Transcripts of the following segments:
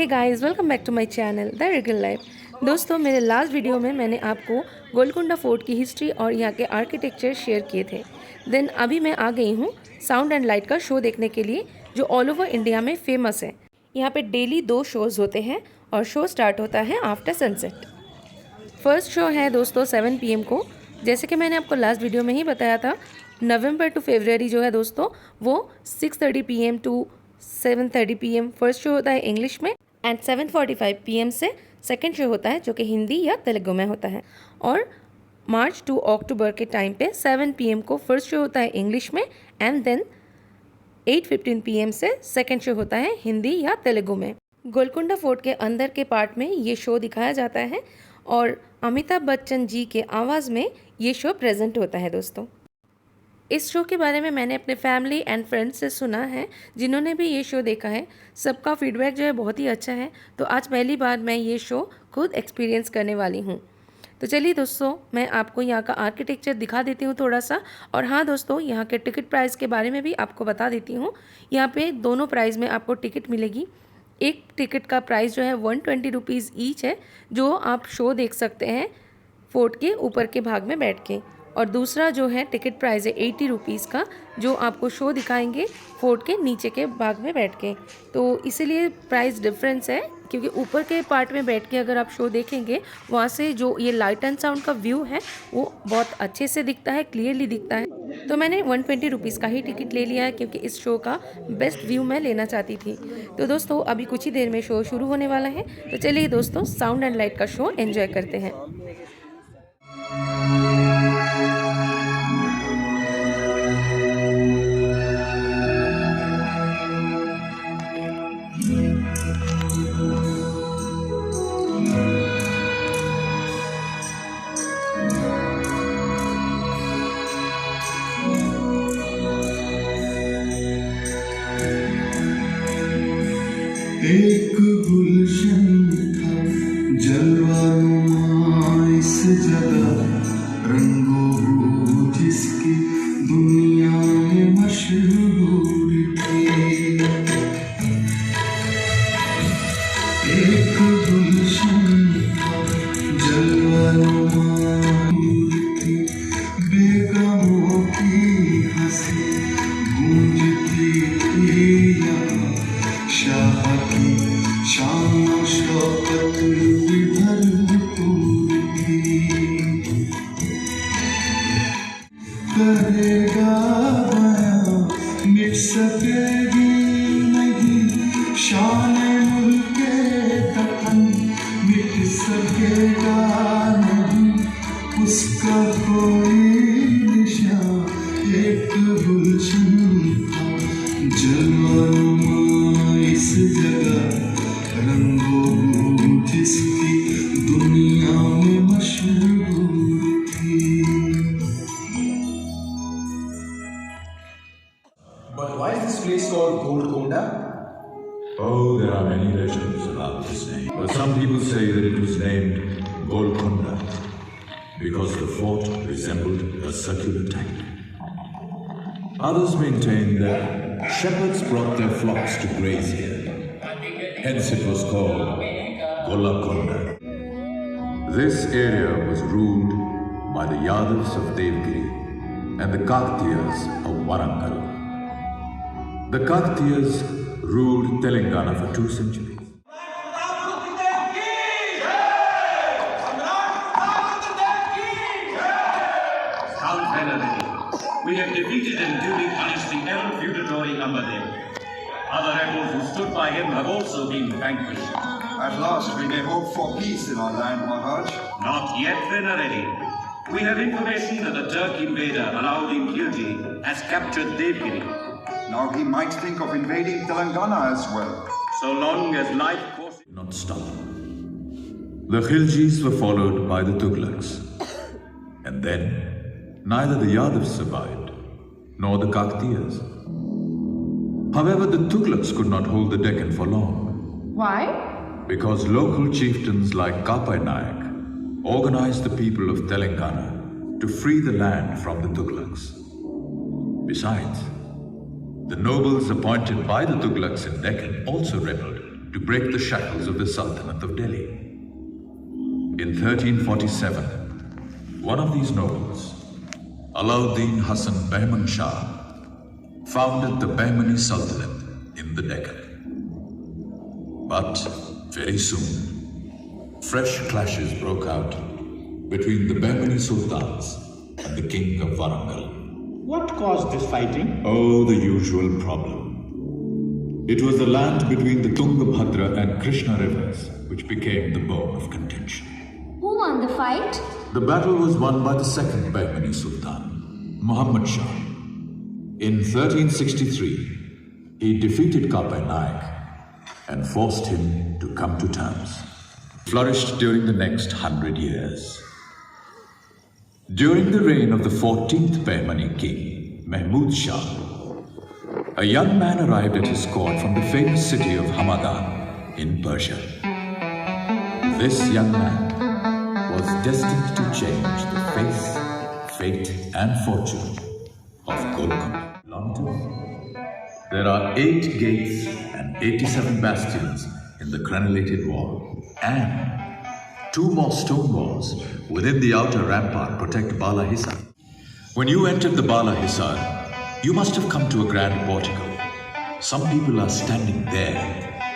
Hey guys, welcome back to my channel the real life. दोस्तों, मेरे last video में मैंने आपको गोलकुंडा फोर्ट की हिस्ट्री और यहाँ के आर्किटेक्चर शेयर किए थे। देन अभी मैं आ गई हूँ साउंड एंड लाइट का शो देखने के लिए, जो ऑल ओवर इंडिया में फेमस है। यहाँ पे डेली 2 शोज़ होते हैं और शो स्टार्ट होता है आफ्टर सनसेट। फर्स्ट शो है दोस्तों 7 PM को। जैसे कि मैंने आपको लास्ट वीडियो में ही बताया था, नवंबर टू फरवरी जो है दोस्तों, वो 6:30 PM to 7:30 PM first show होता है इंग्लिश में, एंड 7:45 PM से सेकंड शो होता है जो कि हिंदी या तेलुगु में होता है। और मार्च टू अक्टूबर के टाइम पे 7 PM को फर्स्ट शो होता है इंग्लिश में, एंड देन 8:15 PM से सेकंड शो होता है हिंदी या तेलुगु में। गोलकुंडा फोर्ट के अंदर के पार्ट में ये शो दिखाया जाता है और अमिताभ बच्चन जी के आवाज़ में ये शो प्रेजेंट होता है दोस्तों। इस शो के बारे में मैंने अपने फैमिली एंड फ्रेंड्स से सुना है जिन्होंने भी ये शो देखा है। सबका फीडबैक जो है बहुत ही अच्छा है। तो आज पहली बार मैं ये शो खुद एक्सपीरियंस करने वाली हूँ। तो चलिए दोस्तों, मैं आपको यहाँ का आर्किटेक्चर दिखा देती हूँ थोड़ा सा। और हाँ दोस्तों, यहाँ के टिकट प्राइस के बारे में भी आपको बता देती हूँ। यहाँ पे दोनों प्राइस में आपको टिकट मिलेगी। एक टिकट का प्राइस जो है 120 रुपीज़ ईच है, जो आप शो देख सकते हैं फोर्ट के ऊपर के भाग में बैठ के। और दूसरा जो है टिकट प्राइस है 80 रुपीज़ का, जो आपको शो दिखाएंगे फोर्ट के नीचे के भाग में बैठ के। तो इसीलिए प्राइस डिफरेंस है, क्योंकि ऊपर के पार्ट में बैठ के अगर आप शो देखेंगे, वहाँ से जो ये लाइट एंड साउंड का व्यू है वो बहुत अच्छे से दिखता है, क्लियरली दिखता है। तो मैंने 120 रुपीज़ का ही टिकट ले लिया है, क्योंकि इस शो का बेस्ट व्यू मैं लेना चाहती थी। तो दोस्तों, अभी कुछ ही देर में शो शुरू होने वाला है। तो चलिए दोस्तों, साउंड एंड लाइट का शो एंजॉय करते हैं। एक गुलशन था जलवानुमा इस जगह, रंगों जिसकी दुनिया में मशहूर थी। एक गुलशन था जलवानुमा थी, बेगमों की हंसी गूंजती थी यहाँ, शाह की शान शौकत भरपूर थी। करेगा बयां मिट सकेगी नहीं, शान मुल्के दफन मिट सकेगा नहीं, उसका कोई निशान। एक गुलशन था जलवानुमा इस जगह, रंगों जिसकी दुनिया में मशहूर थी। But why is this place called Golconda? Oh, there are many legends about this name. But some people say that it was named Golconda because the fort resembled a circular tank. Others maintain that shepherds brought their flocks to graze here. Hence it was called Golconda. This area was ruled by the Yadavs of Devgiri and the Kaktiyas of Warangal. The Kaktiyas ruled Telangana for 2 centuries. Count Venerity, we have defeated and duly punished the El Feudatory Ambadev. Other rebels who stood by him have also been vanquished. At last we may hope for peace in our land, Maharaj. Not yet, Venerity. We have information that the Turk invader Alauddin Khilji has captured Devgiri. Now he might think of invading Telangana as well. So long as life course Did not stop. The Khiljis were followed by the Tughlaqs. And then, neither the Yadavs survived, nor the Kaktiyas. However, the Tughlaqs could not hold the Deccan for long. Why? Because local chieftains like Kapai Nayak organized the people of Telangana to free the land from the Tughlaqs. Besides, the nobles appointed by the Tughlaqs in Deccan also rebelled to break the shackles of the Sultanate of Delhi. In 1347, one of these nobles, Alauddin Hassan Bahman Shah, founded the Bahmani Sultanate in the Deccan. But very soon, fresh clashes broke out between the Bahmani Sultans and the King of Warangal. What caused this fighting? Oh, the usual problem. It was the land between the Tungabhadra and Krishna rivers which became the bone of contention. Who won the fight? The battle was won by the second Bahmani Sultan, Muhammad Shah. In 1363, he defeated Kapai Naik and forced him to come to terms. Flourished during the next 100 years. During the reign of the 14th Bahmani king, Mahmud Shah, a young man arrived at his court from the famous city of Hamadan in Persia. This young man was destined to change the face, fate and fortune of Golconda. There are 8 gates and 87 bastions in the crenellated wall, and 2 more stone walls within the outer rampart protect Bala Hisar. When you entered the Bala Hisar, you must have come to a grand portico. Some people are standing there,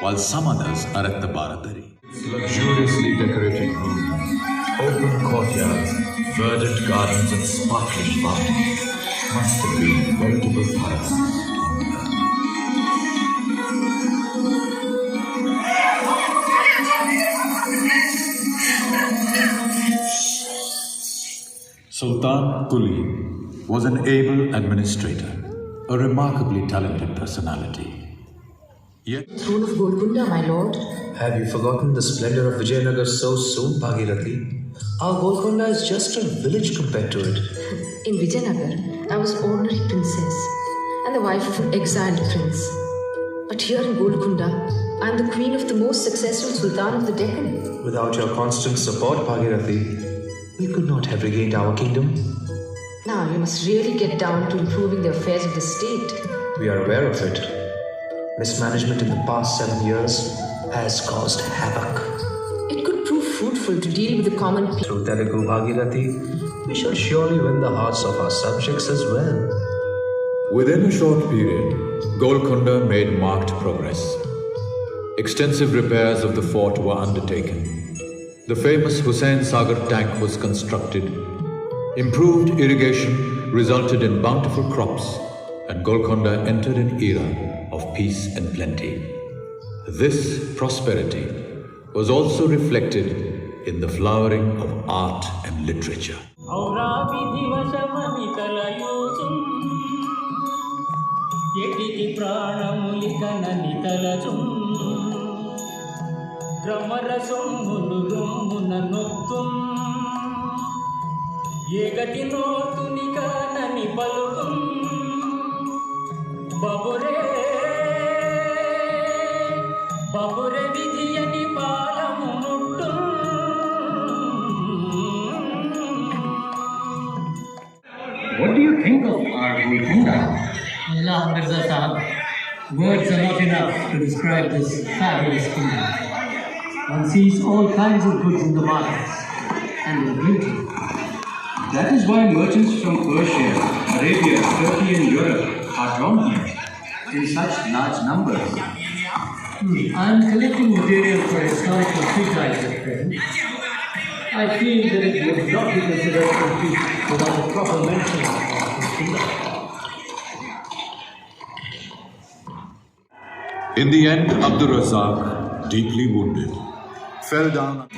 while some others are at the Baradari. Luxuriously decorated rooms, open courtyards, verdant gardens and sparkling fountains must have been veritable paradise on earth. Sultan Quli was an able administrator, a remarkably talented personality. Yet, Throne of Golconda, my lord. Have you forgotten the splendor of Vijayanagar so soon, Bhagirathi? Our Golconda is just a village compared to it. In Vijayanagar, I was ordinary princess and the wife of an exiled prince. But here in Golconda, I am the queen of the most successful sultan of the Deccan. Without your constant support, Bhagirathi, we could not have regained our kingdom. Now you must really get down to improving the affairs of the state. We are aware of it. Mismanagement in the past 7 years has caused havoc. It could prove fruitful to deal with the common people. Through Telugu, Bhagirathi, we shall surely win the hearts of our subjects as well. within a short period, Golconda made marked progress. Extensive repairs of the fort were undertaken. The famous Hussain Sagar tank was constructed. Improved irrigation resulted in bountiful crops, and Golconda entered an era of peace and plenty. This prosperity was also reflected in the flowering of art and literature. What do you think of our Golconda? Allah Mirza Sahab, words are not enough to describe this fabulous kingdom. One sees all kinds of goods in the markets and the beauty. That is why merchants from Persia, Arabia, Turkey and Europe are drawn here in such large numbers. I am collecting material for historical treatises at present. I feel that it would not be considered complete without a proper mention of this kingdom. In the end, Abdur Razzaq, deeply wounded, fell down.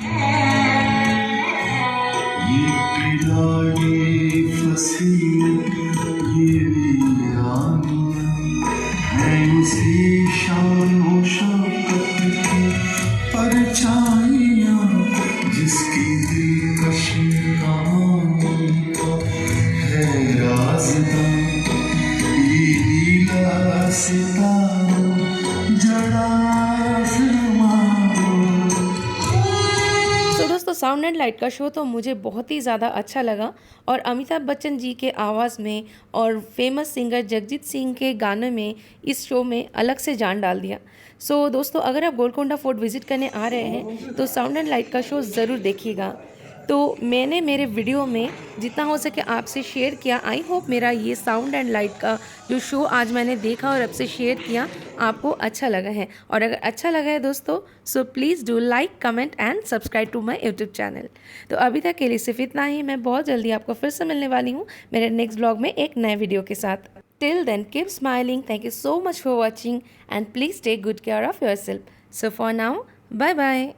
तो दोस्तों sound sound and light का show तो मुझे बहुत ही ज़्यादा अच्छा लगा और अमिताभ बच्चन जी के आवाज़ में और फेमस सिंगर जगजीत सिंह के गाने में इस शो में अलग से जान डाल दिया। सो दोस्तों, अगर आप गोलकोंडा फोर्ट विज़िट करने आ रहे हैं तो साउंड एंड लाइट का शो ज़रूर देखिएगा। तो मैंने मेरे वीडियो में जितना हो सके आपसे शेयर किया। आई होप मेरा ये साउंड एंड लाइट का जो शो आज मैंने देखा और आपसे शेयर किया आपको अच्छा लगा है। और अगर अच्छा लगा है दोस्तों, so please do like, comment and subscribe to my YouTube channel. तो अभी तक के लिए सिर्फ इतना ही। मैं बहुत जल्दी आपको फिर से मिलने वाली हूँ मेरे नेक्स्ट ब्लॉग में एक नए वीडियो के साथ। Till then keep smiling. Thank you so much for watching and please take good care of yourself. So for now, bye bye.